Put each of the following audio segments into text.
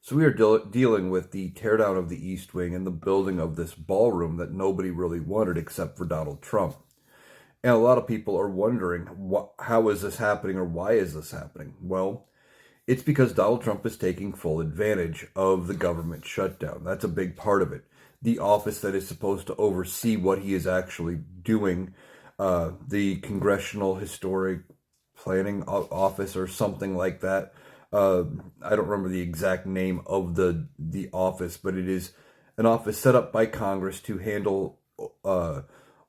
So we are dealing with the teardown of the East Wing and the building of this ballroom that nobody really wanted except for Donald Trump. And a lot of people are wondering, how is this happening or why is this happening? Well, it's because Donald Trump is taking full advantage of the government shutdown. That's a big part of it. The office that is supposed to oversee what he is actually doing, the Congressional Historic Planning Office or something like that. I don't remember the exact name of the office, but it is an office set up by Congress to handle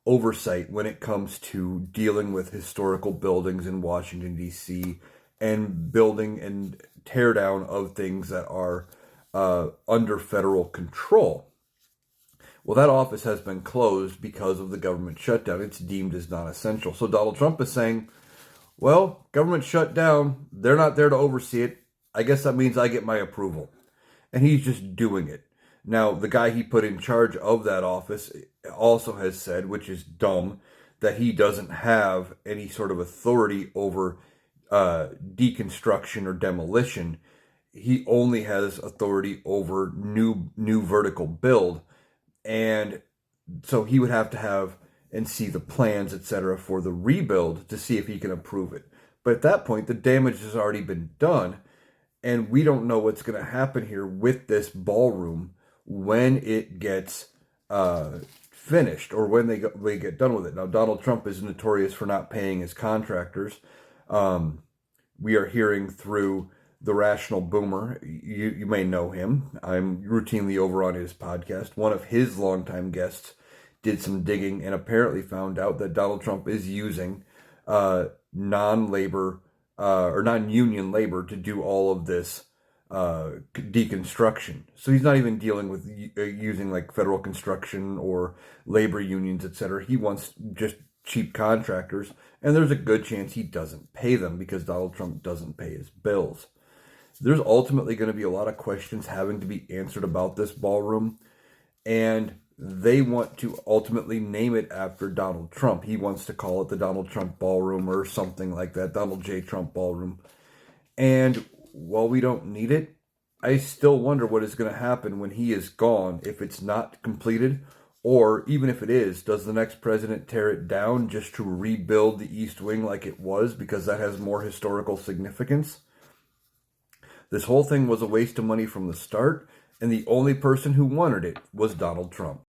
oversight when it comes to dealing with historical buildings in Washington, D.C., and building and tear down of things that are under federal control. Well, that office has been closed because of the government shutdown. It's deemed as non-essential. So Donald Trump is saying, well, government shut down. They're not there to oversee it. I guess that means I get my approval. And he's just doing it. Now, the guy he put in charge of that office also has said, which is dumb, that he doesn't have any sort of authority over deconstruction or demolition. He only has authority over new vertical build. And so he would have to have and see the plans, etc., for the rebuild to see if he can approve it. But at that point, the damage has already been done, and we don't know what's going to happen here with this ballroom when it gets finished or when they get done with it. Now, Donald Trump is notorious for not paying his contractors. We are hearing through the Rational Boomer. You may know him. I'm routinely over on his podcast. One of his longtime guests did some digging and apparently found out that Donald Trump is using non-labor or non-union labor to do all of this deconstruction. So he's not even dealing with using like federal construction or labor unions, etc. He wants just cheap contractors, and there's a good chance he doesn't pay them because Donald Trump doesn't pay his bills. There's ultimately going to be a lot of questions having to be answered about this ballroom, and they want to ultimately name it after Donald Trump. He wants to call it the Donald Trump Ballroom or something like that, Donald J. Trump Ballroom. And while we don't need it, I still wonder what is going to happen when he is gone, if it's not completed, or even if it is, does the next president tear it down just to rebuild the East Wing like it was because that has more historical significance? This whole thing was a waste of money from the start, and the only person who wanted it was Donald Trump.